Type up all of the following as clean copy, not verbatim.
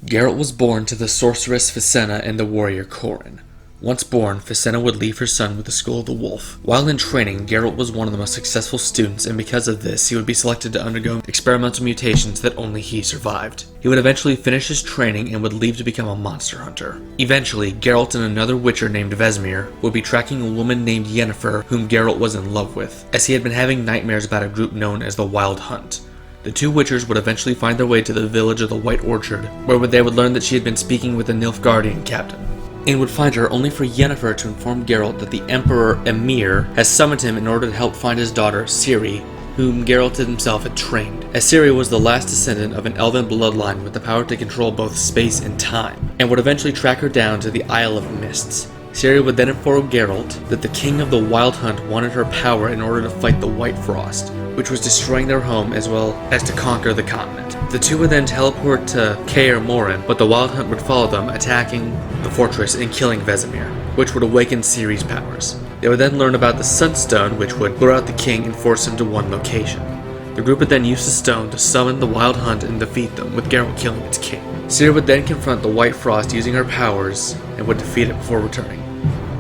Geralt was born to the sorceress Fisenna and the warrior Corin. Once born, Fisenna would leave her son with the School of the Wolf. While in training, Geralt was one of the most successful students, and because of this, he would be selected to undergo experimental mutations that only he survived. He would eventually finish his training and would leave to become a monster hunter. Eventually, Geralt and another Witcher named Vesemir would be tracking a woman named Yennefer, whom Geralt was in love with, as he had been having nightmares about a group known as the Wild Hunt. The two Witchers would eventually find their way to the village of the White Orchard, where they would learn that she had been speaking with the Nilfgaardian captain, and would find her only for Yennefer to inform Geralt that the Emperor Emir has summoned him in order to help find his daughter, Ciri, whom Geralt himself had trained, as Ciri was the last descendant of an elven bloodline with the power to control both space and time, and would eventually track her down to the Isle of Mists. Ciri would then inform Geralt that the king of the Wild Hunt wanted her power in order to fight the White Frost, which was destroying their home as well as to conquer the continent. The two would then teleport to Kaer Morhen, but the Wild Hunt would follow them, attacking the fortress and killing Vesemir, which would awaken Ciri's powers. They would then learn about the Sunstone, which would lure out the king and force him to one location. The group would then use the stone to summon the Wild Hunt and defeat them, with Geralt killing its king. Ciri would then confront the White Frost using her powers and would defeat it before returning.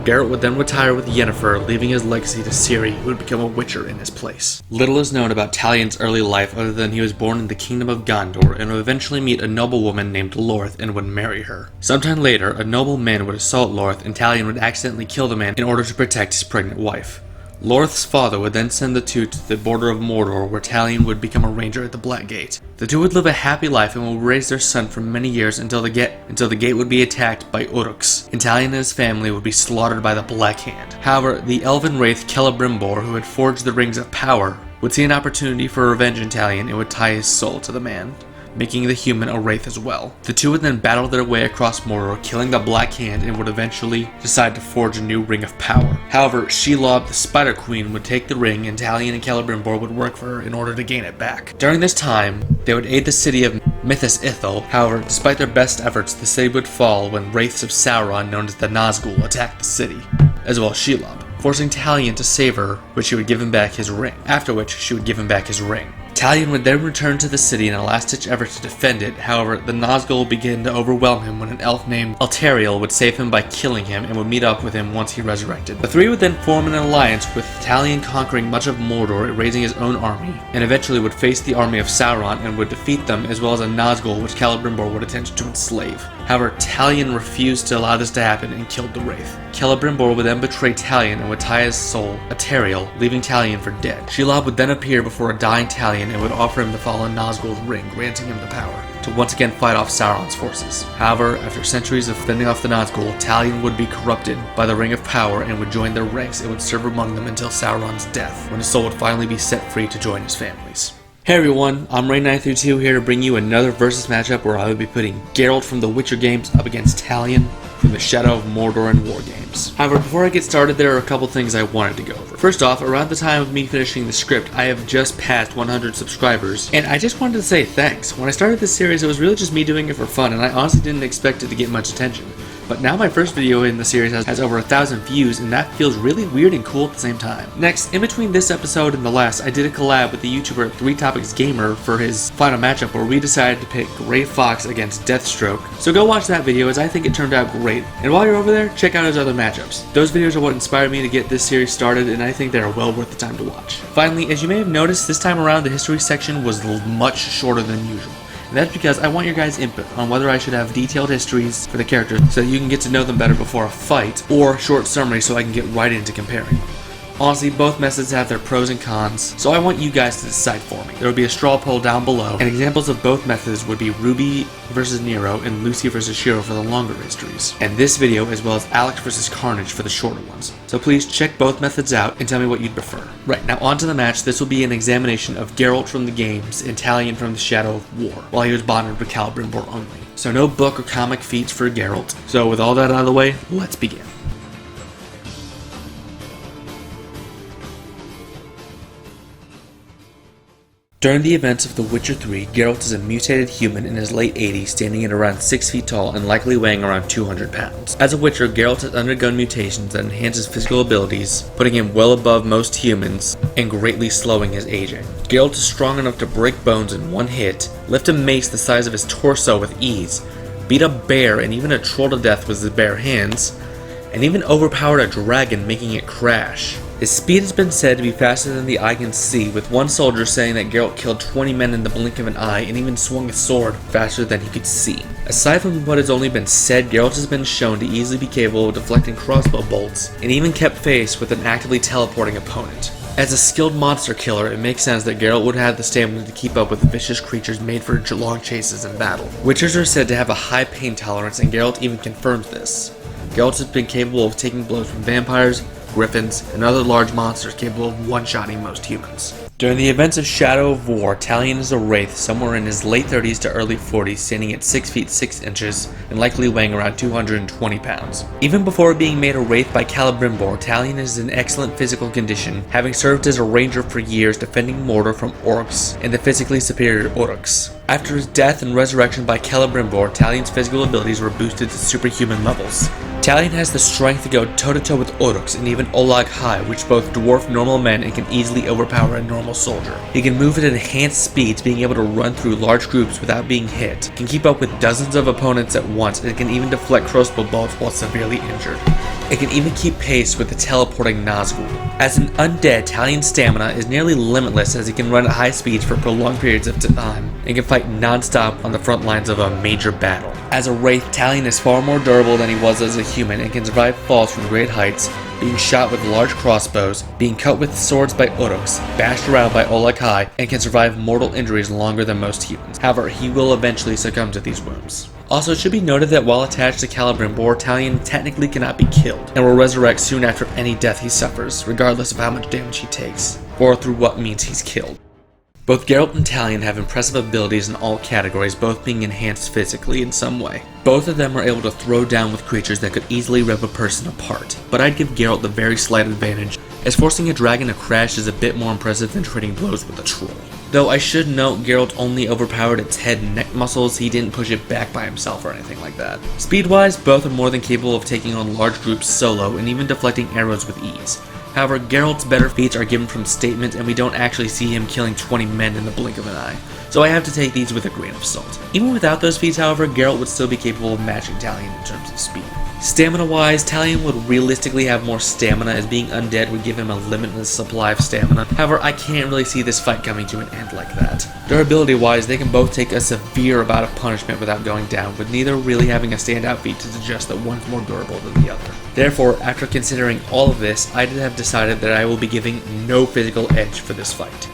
Geralt would then retire with Yennefer, leaving his legacy to Ciri, who would become a Witcher in his place. Little is known about Talion's early life other than he was born in the Kingdom of Gondor and would eventually meet a noblewoman named Lorth and would marry her. Sometime later, a nobleman would assault Lorth and Talion would accidentally kill the man in order to protect his pregnant wife. Lorth's father would then send the two to the border of Mordor, where Talion would become a ranger at the Black Gate. The two would live a happy life and would raise their son for many years until the gate would be attacked by Uruks, and Talion and his family would be slaughtered by the Black Hand. However, the elven wraith Celebrimbor, who had forged the Rings of Power, would see an opportunity for revenge in Talion and would tie his soul to the man, making the human a wraith as well. The two would then battle their way across Mordor, killing the Black Hand, and would eventually decide to forge a new Ring of Power. However, Shelob, the Spider Queen, would take the ring, and Talion and Celebrimbor would work for her in order to gain it back. During this time, they would aid the city of Mythos Ithil. However, despite their best efforts, the city would fall when wraiths of Sauron known as the Nazgul attacked the city, as well as Shelob, forcing Talion to save her, which she would give him back his ring, after which she would give him back his ring. Talion would then return to the city in a last-ditch effort to defend it. However, the Nazgul would begin to overwhelm him when an elf named Altariel would save him by killing him and would meet up with him once he resurrected. The three would then form an alliance, with Talion conquering much of Mordor, raising his own army, and eventually would face the army of Sauron and would defeat them, as well as a Nazgul which Celebrimbor would attempt to enslave. However, Talion refused to allow this to happen and killed the wraith. Celebrimbor would then betray Talion and would tie his soul, Altariel, leaving Talion for dead. Shelob would then appear before a dying Talion and would offer him the fallen Nazgul's ring, granting him the power to once again fight off Sauron's forces. However, after centuries of fending off the Nazgul, Talion would be corrupted by the Ring of Power and would join their ranks and would serve among them until Sauron's death, when his soul would finally be set free to join his families. Hey everyone, I'm Ray932 here to bring you another versus matchup where I will be putting Geralt from the Witcher games up against Talion from the Shadow of Mordor and War games. However, before I get started, there are a couple things I wanted to go over. First off, around the time of me finishing the script, I have just passed 100 subscribers, and I just wanted to say thanks. When I started this series, it was really just me doing it for fun, and I honestly didn't expect it to get much attention. But now my first video in the series has over 1,000 views, and that feels really weird and cool at the same time. Next, in between this episode and the last, I did a collab with the YouTuber 3Topics Gamer for his final matchup where we decided to pick Gray Fox against Deathstroke. So go watch that video, as I think it turned out great. And while you're over there, check out his other matchups. Those videos are what inspired me to get this series started, and I think they are well worth the time to watch. Finally, as you may have noticed, this time around the history section was much shorter than usual. And that's because I want your guys' input on whether I should have detailed histories for the characters so that you can get to know them better before a fight, or short summaries so I can get right into comparing them. Honestly, both methods have their pros and cons, so I want you guys to decide for me. There will be a straw poll down below, and examples of both methods would be Ruby vs. Nero and Lucy vs. Shiro for the longer histories, and this video as well as Alex vs. Carnage for the shorter ones. So please check both methods out and tell me what you'd prefer. Right, now on to the match. This will be an examination of Geralt from the games and Talion from the Shadow of War, while he was bonded with Celebrimbor only. So no book or comic feats for Geralt. So with all that out of the way, let's begin. During the events of The Witcher 3, Geralt is a mutated human in his late 80s, standing at around 6 feet tall and likely weighing around 200 pounds. As a Witcher, Geralt has undergone mutations that enhance his physical abilities, putting him well above most humans and greatly slowing his aging. Geralt is strong enough to break bones in one hit, lift a mace the size of his torso with ease, beat a bear and even a troll to death with his bare hands, and even overpowered a dragon, making it crash. His speed has been said to be faster than the eye can see, with one soldier saying that Geralt killed 20 men in the blink of an eye and even swung a sword faster than he could see. Aside from what has only been said, Geralt has been shown to easily be capable of deflecting crossbow bolts, and even kept face with an actively teleporting opponent. As a skilled monster killer, it makes sense that Geralt would have the stamina to keep up with vicious creatures made for long chases and battle. Witchers are said to have a high pain tolerance, and Geralt even confirms this. Geralt has been capable of taking blows from vampires, griffins, and other large monsters capable of one-shotting most humans. During the events of Shadow of War, Talion is a wraith somewhere in his late 30s to early 40s, standing at 6 feet 6 inches and likely weighing around 220 pounds. Even before being made a wraith by Celebrimbor, Talion is in excellent physical condition, having served as a ranger for years defending Mordor from orcs and the physically superior Uruks. After his death and resurrection by Celebrimbor, Talion's physical abilities were boosted to superhuman levels. Talion has the strength to go toe-to-toe with Uruks and even Olag High, which both dwarf normal men and can easily overpower a normal soldier. He can move at enhanced speeds, being able to run through large groups without being hit, can keep up with dozens of opponents at once, and can even deflect crossbow bolts while severely injured. It can even keep pace with the teleporting Nazgul. As an undead, Talion's stamina is nearly limitless, as he can run at high speeds for prolonged periods of time and can fight non-stop on the front lines of a major battle. As a wraith, Talion is far more durable than he was as a human and can survive falls from great heights, being shot with large crossbows, being cut with swords by Uruks, bashed around by Olag High, and can survive mortal injuries longer than most humans. However, he will eventually succumb to these wounds. Also, it should be noted that while attached to Celebrimbor, Talion technically cannot be killed, and will resurrect soon after any death he suffers, regardless of how much damage he takes, or through what means he's killed. Both Geralt and Talion have impressive abilities in all categories, both being enhanced physically in some way. Both of them are able to throw down with creatures that could easily rip a person apart, but I'd give Geralt the very slight advantage, as forcing a dragon to crash is a bit more impressive than trading blows with a troll. Though I should note, Geralt only overpowered its head and neck muscles, he didn't push it back by himself or anything like that. Speed-wise, both are more than capable of taking on large groups solo and even deflecting arrows with ease. However, Geralt's better feats are given from statement, and we don't actually see him killing 20 men in the blink of an eye, so I have to take these with a grain of salt. Even without those feats, however, Geralt would still be capable of matching Talion in terms of speed. Stamina-wise, Talion would realistically have more stamina, as being undead would give him a limitless supply of stamina. However, I can't really see this fight coming to an end like that. Durability-wise, they can both take a severe amount of punishment without going down, with neither really having a standout feat to suggest that one's more durable than the other. Therefore, after considering all of this, I have decided that I will be giving no physical edge for this fight.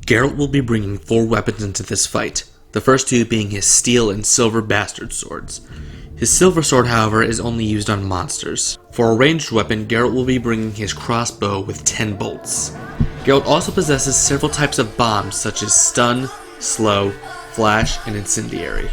Geralt will be bringing 4 weapons into this fight, the first 2 being his steel and silver bastard swords. His silver sword, however, is only used on monsters. For a ranged weapon, Geralt will be bringing his crossbow with 10 bolts. Geralt also possesses several types of bombs, such as stun, slow, flash, and incendiary.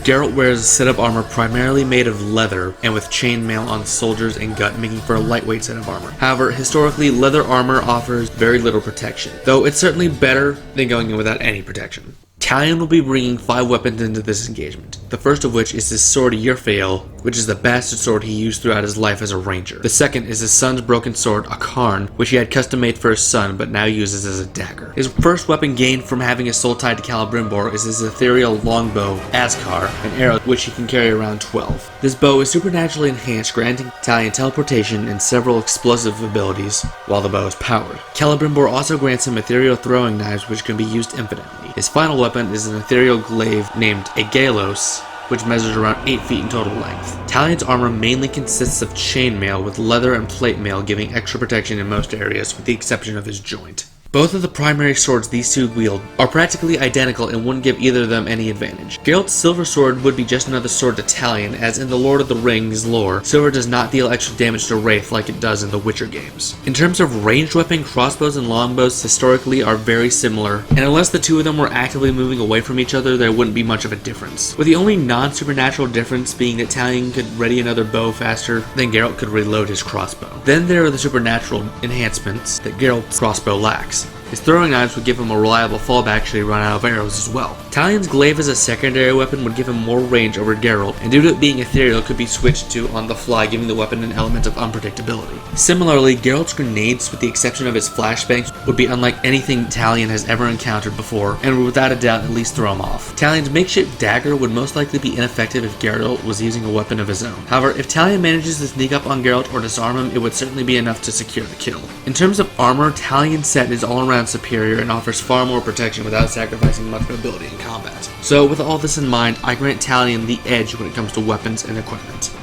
Geralt wears a set of armor primarily made of leather and with chainmail on soldiers and gut, making for a lightweight set of armor. However, historically, leather armor offers very little protection, though it's certainly better than going in without any protection. Talion will be bringing 5 weapons into this engagement, the first of which is his sword Yrfael, which is the bastard sword he used throughout his life as a ranger. The second is his son's broken sword, Akarn, which he had custom made for his son, but now uses as a dagger. His first weapon gained from having his soul tied to Celebrimbor is his ethereal longbow, Askar, an arrow which he can carry around 12. This bow is supernaturally enhanced, granting Talion teleportation and several explosive abilities, while the bow is powered. Celebrimbor also grants him ethereal throwing knives, which can be used infinitely. His final weapon is an ethereal glaive named Aegalos, which measures around 8 feet in total length. Talion's armor mainly consists of chainmail, with leather and plate mail giving extra protection in most areas, with the exception of his joint. Both of the primary swords these two wield are practically identical and wouldn't give either of them any advantage. Geralt's silver sword would be just another sword to Talion, as in the Lord of the Rings lore, silver does not deal extra damage to Wraith like it does in the Witcher games. In terms of ranged weapon, crossbows and longbows historically are very similar, and unless the two of them were actively moving away from each other, there wouldn't be much of a difference, with the only non-supernatural difference being that Talion could ready another bow faster than Geralt could reload his crossbow. Then there are the supernatural enhancements that Geralt's crossbow lacks. His throwing knives would give him a reliable fallback should he run out of arrows as well. Talion's glaive as a secondary weapon would give him more range over Geralt, and due to it being ethereal, could be switched to on the fly, giving the weapon an element of unpredictability. Similarly, Geralt's grenades, with the exception of his flashbangs, would be unlike anything Talion has ever encountered before, and would without a doubt at least throw him off. Talion's makeshift dagger would most likely be ineffective if Geralt was using a weapon of his own. However, if Talion manages to sneak up on Geralt or disarm him, it would certainly be enough to secure the kill. In terms of armor, Talion's set is all around superior and offers far more protection without sacrificing much mobility in combat. So with all this in mind, I grant Talion the edge when it comes to weapons and equipment.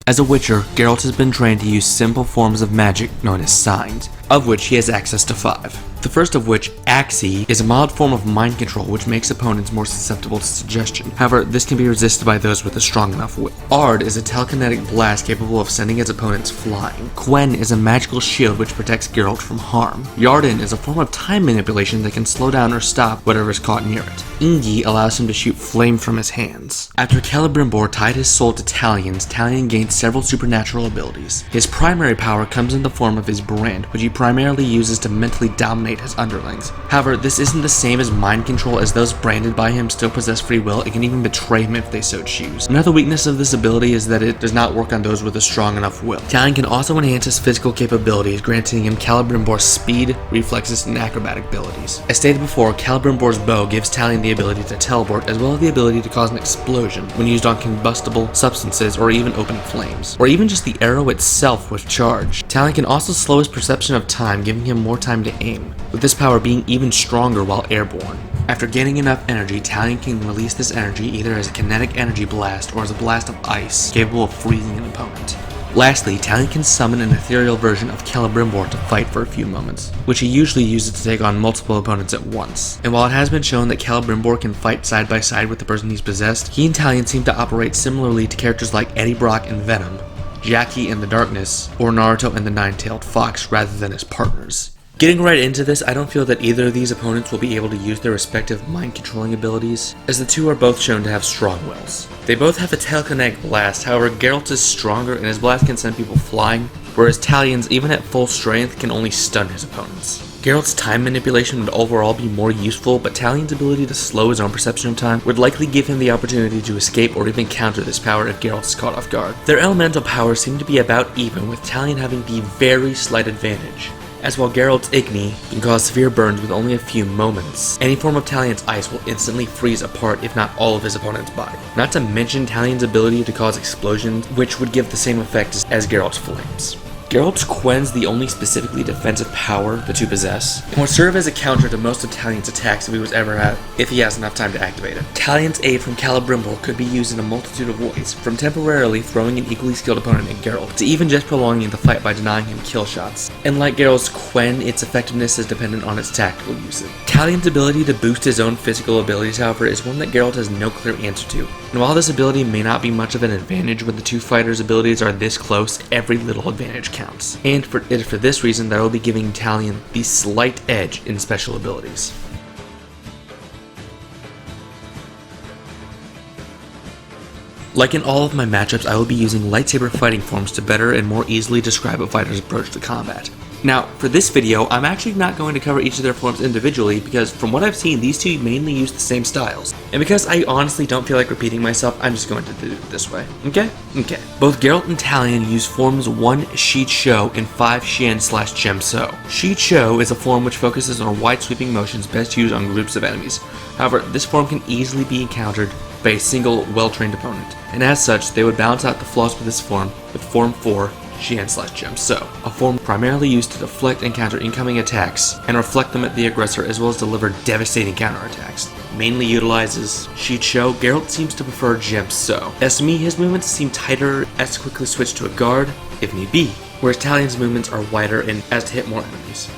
As a Witcher, Geralt has been trained to use simple forms of magic known as signs, of which he has access to 5. The first of which, Axii, is a mild form of mind control which makes opponents more susceptible to suggestion. However, this can be resisted by those with a strong enough will. Ard is a telekinetic blast capable of sending its opponents flying. Quen is a magical shield which protects Geralt from harm. Yarden is a form of time manipulation that can slow down or stop whatever is caught near it. Ingi allows him to shoot flame from his hands. After Celebrimbor tied his soul to Talion's, Talion gained several supernatural abilities. His primary power comes in the form of his brand, which he primarily uses to mentally dominate his underlings. However, this isn't the same as mind control, as those branded by him still possess free will and can even betray him if they so choose. Another weakness of this ability is that it does not work on those with a strong enough will. Talion can also enhance his physical capabilities, granting him Celebrimbor's speed, reflexes, and acrobatic abilities. As stated before, Celebrimbor's bow gives Talion the ability to teleport, as well as the ability to cause an explosion when used on combustible substances or even open flames, or even just the arrow itself with charge. Talion can also slow his perception of time, giving him more time to aim, with this power being even stronger while airborne. After gaining enough energy, Talion can release this energy either as a kinetic energy blast or as a blast of ice, capable of freezing an opponent. Lastly, Talion can summon an ethereal version of Celebrimbor to fight for a few moments, which he usually uses to take on multiple opponents at once. And while it has been shown that Celebrimbor can fight side by side with the person he's possessed, he and Talion seem to operate similarly to characters like Eddie Brock in Venom, Jackie in The Darkness, or Naruto and the Nine-Tailed Fox, rather than as partners. Getting right into this, I don't feel that either of these opponents will be able to use their respective mind-controlling abilities, as the two are both shown to have strong wills. They both have a telekinetic blast, however Geralt is stronger and his blast can send people flying, whereas Talion's, even at full strength, can only stun his opponents. Geralt's time manipulation would overall be more useful, but Talion's ability to slow his own perception of time would likely give him the opportunity to escape or even counter this power if Geralt is caught off guard. Their elemental powers seem to be about even, with Talion having the very slight advantage, as while Geralt's Igni can cause severe burns with only a few moments, any form of Talion's ice will instantly freeze apart if not all of his opponent's body. Not to mention Talion's ability to cause explosions, which would give the same effect as Geralt's flames. Geralt's Quen's the only specifically defensive power the two possess, and would serve as a counter to most of Talion's attacks if he has enough time to activate it. Talion's aid from Celebrimbor could be used in a multitude of ways, from temporarily throwing an equally skilled opponent at Geralt, to even just prolonging the fight by denying him kill shots. And like Geralt's Quen, its effectiveness is dependent on its tactical usage. Talion's ability to boost his own physical abilities, however, is one that Geralt has no clear answer to. And while this ability may not be much of an advantage when the two fighters' abilities are this close, every little advantage counts. And for this reason that I will be giving Talion the slight edge in special abilities. Like in all of my matchups, I will be using lightsaber fighting forms to better and more easily describe a fighter's approach to combat. Now, for this video, I'm actually not going to cover each of their forms individually because from what I've seen, these two mainly use the same styles. And because I honestly don't feel like repeating myself, I'm just going to do it this way. Okay? Okay. Both Geralt and Talion use forms 1 Shi Cho and 5 Xian/Gem So. Shi Cho is a form which focuses on wide sweeping motions best used on groups of enemies. However, this form can easily be encountered by a single well-trained opponent, and as such, they would balance out the flaws with this form with Form 4 Xian/Gem So, a form primarily used to deflect and counter incoming attacks and reflect them at the aggressor, as well as deliver devastating counterattacks. Mainly utilizes Shi Cho, Geralt seems to prefer Gem So. As to me, his movements seem tighter as to quickly switch to a guard, if need be, whereas Talion's movements are wider and as to hit more enemies.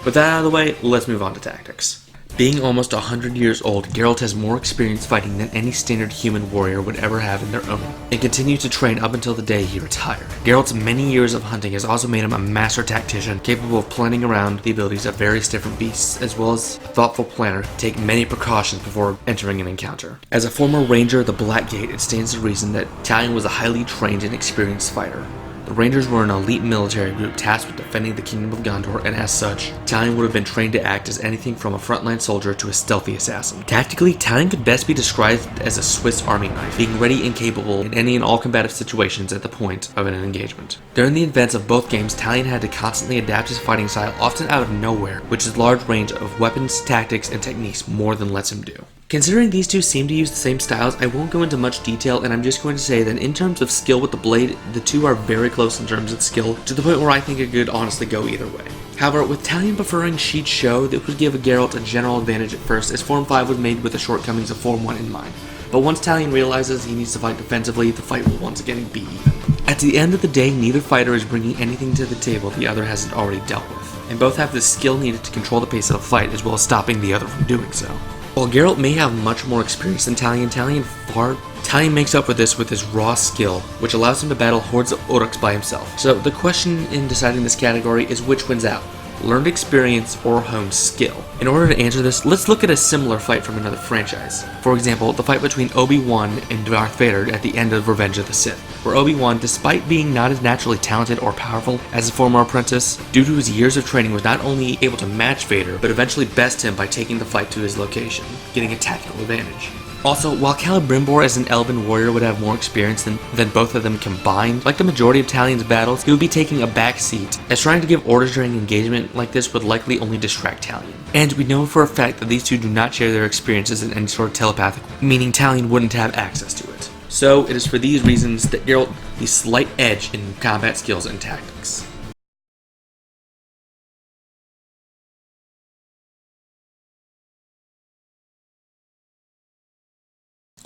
With that out of the way, let's move on to tactics. Being almost 100 years old, Geralt has more experience fighting than any standard human warrior would ever have in their own, and continued to train up until the day he retired. Geralt's many years of hunting has also made him a master tactician, capable of planning around the abilities of various different beasts, as well as a thoughtful planner to take many precautions before entering an encounter. As a former ranger of the Black Gate, it stands to reason that Talion was a highly trained and experienced fighter. The Rangers were an elite military group tasked with defending the Kingdom of Gondor, and as such, Talion would have been trained to act as anything from a frontline soldier to a stealthy assassin. Tactically, Talion could best be described as a Swiss Army knife, being ready and capable in any and all combative situations at the point of an engagement. During the events of both games, Talion had to constantly adapt his fighting style, often out of nowhere, which is a large range of weapons, tactics, and techniques more than lets him do. Considering these two seem to use the same styles, I won't go into much detail, and I'm just going to say that in terms of skill with the blade, the two are very close in terms of skill, to the point where I think it could honestly go either way. However, with Talion preferring Sheet Show, that would give Geralt a general advantage at first, as Form 5 was made with the shortcomings of Form 1 in mind. But once Talion realizes he needs to fight defensively, the fight will once again be even. At the end of the day, neither fighter is bringing anything to the table the other hasn't already dealt with, and both have the skill needed to control the pace of the fight as well as stopping the other from doing so. While Geralt may have much more experience than Talion makes up for this with his raw skill, which allows him to battle hordes of orcs by himself. So the question in deciding this category is which wins out, learned experience or honed skill? In order to answer this, let's look at a similar fight from another franchise. For example, the fight between Obi-Wan and Darth Vader at the end of Revenge of the Sith, where Obi-Wan, despite being not as naturally talented or powerful as a former apprentice, due to his years of training was not only able to match Vader, but eventually best him by taking the fight to his location, getting a tactical advantage. Also, while Celebrimbor as an elven warrior would have more experience than both of them combined, like the majority of Talion's battles, he would be taking a back seat, as trying to give orders during engagement like this would likely only distract Talion. And we know for a fact that these two do not share their experiences in any sort of telepathic, meaning Talion wouldn't have access to it. So it is for these reasons that Geralt has a slight edge in combat skills and tactics.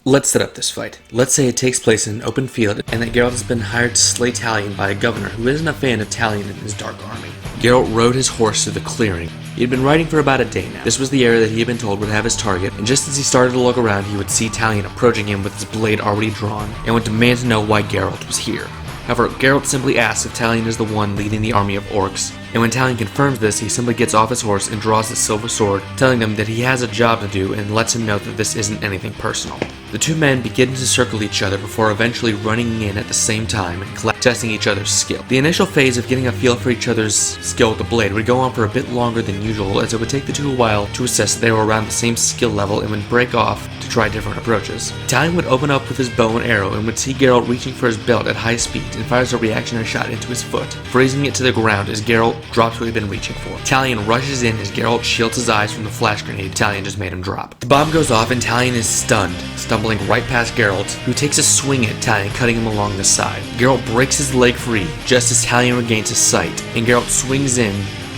Let's set up this fight. Let's say it takes place in an open field and that Geralt has been hired to slay Talion by a governor who isn't a fan of Talion and his dark army. Geralt rode his horse through the clearing. He had been riding for about a day now. This was the area that he had been told would have his target, and just as he started to look around, he would see Talion approaching him with his blade already drawn, and would demand to know why Geralt was here. However, Geralt simply asks if Talion is the one leading the army of orcs, and when Talion confirms this, he simply gets off his horse and draws his silver sword, telling them that he has a job to do and lets him know that this isn't anything personal. The two men begin to circle each other before eventually running in at the same time and testing each other's skill. The initial phase of getting a feel for each other's skill with the blade would go on for a bit longer than usual, as it would take the two a while to assess that they were around the same skill level and would break off to try different approaches. Talion would open up with his bow and arrow and would see Geralt reaching for his belt at high speed and fires a reactionary shot into his foot, grazing it to the ground as Geralt drops what he'd been reaching for. Talion rushes in as Geralt shields his eyes from the flash grenade Talion just made him drop. The bomb goes off and Talion is stunned, stumbling right past Geralt, who takes a swing at Talion, cutting him along the side. Geralt breaks his leg free just as Talion regains his sight, and Geralt swings in,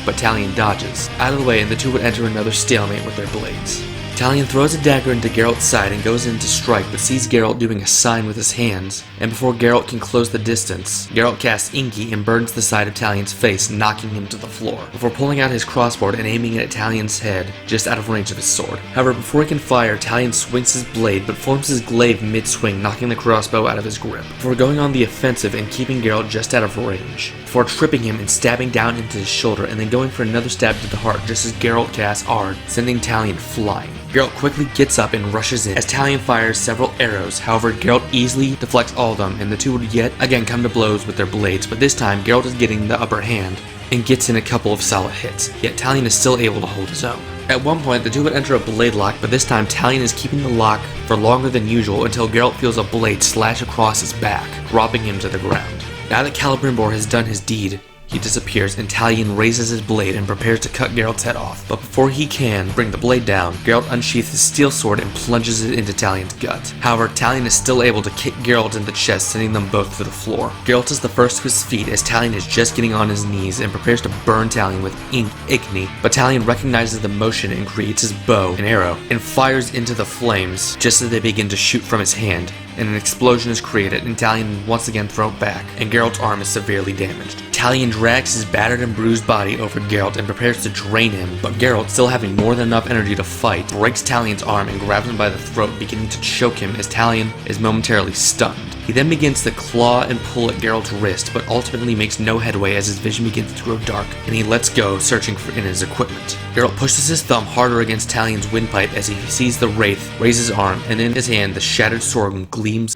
but Talion dodges out of the way, and the two would enter another stalemate with their blades. Talion throws a dagger into Geralt's side and goes in to strike, but sees Geralt doing a sign with his hands, and before Geralt can close the distance, Geralt casts Inky and burns the side of Talion's face, knocking him to the floor, before pulling out his crossbow and aiming it at Talion's head, just out of range of his sword. However, before he can fire, Talion swings his blade, but forms his glaive mid-swing, knocking the crossbow out of his grip, before going on the offensive and keeping Geralt just out of range, before tripping him and stabbing down into his shoulder, and then going for another stab to the heart, just as Geralt casts Ard, sending Talion flying. Geralt quickly gets up and rushes in as Talion fires several arrows. However, Geralt easily deflects all of them, and the two would yet again come to blows with their blades, but this time Geralt is getting the upper hand and gets in a couple of solid hits, yet Talion is still able to hold his own. At one point, the two would enter a blade lock, but this time Talion is keeping the lock for longer than usual until Geralt feels a blade slash across his back, dropping him to the ground. Now that Celebrimbor has done his deed, he disappears, and Talion raises his blade and prepares to cut Geralt's head off. But before he can bring the blade down, Geralt unsheaths his steel sword and plunges it into Talion's gut. However, Talion is still able to kick Geralt in the chest, sending them both to the floor. Geralt is the first to his feet as Talion is just getting on his knees and prepares to burn Talion with Igni, but Talion recognizes the motion and creates his bow and arrow and fires into the flames just as they begin to shoot from his hand, and an explosion is created and Talion once again thrown back, and Geralt's arm is severely damaged. Talion drags his battered and bruised body over Geralt and prepares to drain him, but Geralt, still having more than enough energy to fight, breaks Talion's arm and grabs him by the throat, beginning to choke him as Talion is momentarily stunned. He then begins to claw and pull at Geralt's wrist, but ultimately makes no headway as his vision begins to grow dark, and he lets go, searching in his equipment. Geralt pushes his thumb harder against Talion's windpipe as he sees the Wraith raise his arm, and in his hand the shattered sword gleams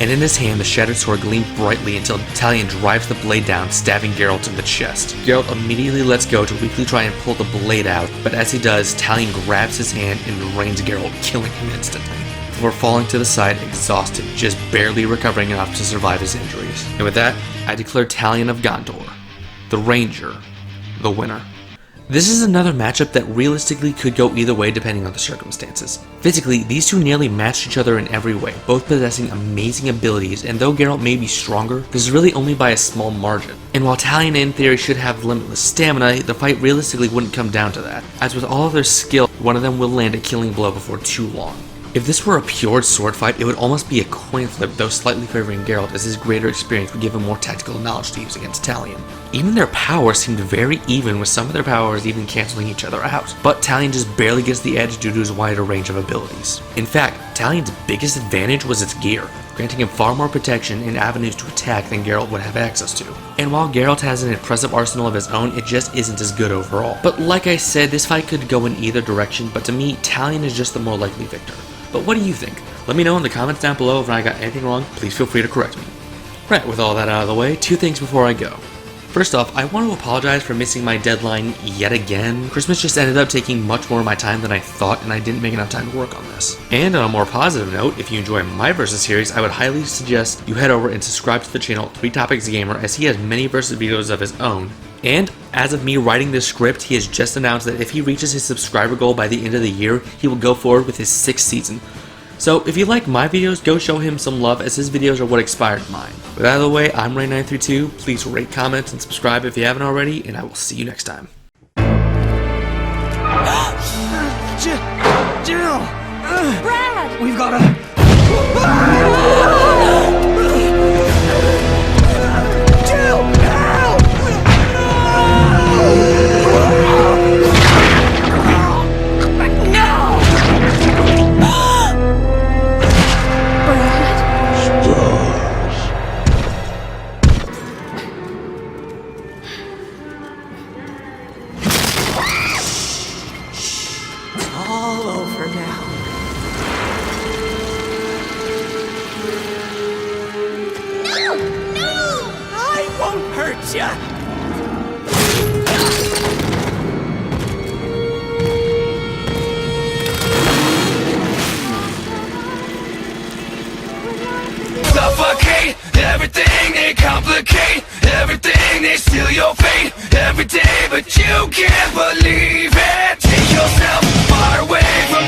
brightly until Talion drives the blade down, stabbing Geralt in the chest. Geralt immediately lets go to weakly try and pull the blade out, but as he does, Talion grabs his hand and reins Geralt, killing him instantly, before falling to the side exhausted, just barely recovering enough to survive his injuries. And with that, I declare Talion of Gondor, the Ranger, the winner. This is another matchup that realistically could go either way depending on the circumstances. Physically, these two nearly matched each other in every way, both possessing amazing abilities, and though Geralt may be stronger, this is really only by a small margin. And while Talion in theory should have limitless stamina, the fight realistically wouldn't come down to that, as with all of their skill, one of them will land a killing blow before too long. If this were a pure sword fight, it would almost be a coin flip, though slightly favoring Geralt, as his greater experience would give him more tactical knowledge to use against Talion. Even their powers seemed very even, with some of their powers even cancelling each other out, but Talion just barely gets the edge due to his wider range of abilities. In fact, Talion's biggest advantage was its gear, granting him far more protection and avenues to attack than Geralt would have access to. And while Geralt has an impressive arsenal of his own, it just isn't as good overall. But like I said, this fight could go in either direction, but to me, Talion is just the more likely victor. But what do you think? Let me know in the comments down below if I got anything wrong. Please feel free to correct me. Right, with all that out of the way, two things before I go. First off, I want to apologize for missing my deadline yet again. Christmas just ended up taking much more of my time than I thought, and I didn't make enough time to work on this. And on a more positive note, if you enjoy my Versus series, I would highly suggest you head over and subscribe to the channel 3 Topics Gamer, as he has many Versus videos of his own. And as of me writing this script, he has just announced that if he reaches his subscriber goal by the end of the year, he will go forward with his 6th season. So if you like my videos, go show him some love, as his videos are what inspired mine. With that out of the way, I'm Ray932. Please rate, comment, and subscribe if you haven't already, and I will see you next time. Jill! Brad! We've gotta... Jill! Help! All over now. No! I won't hurt ya! Suffocate everything, they complicate everything, they steal your fate every day, but you can't believe it. Take yourself far away from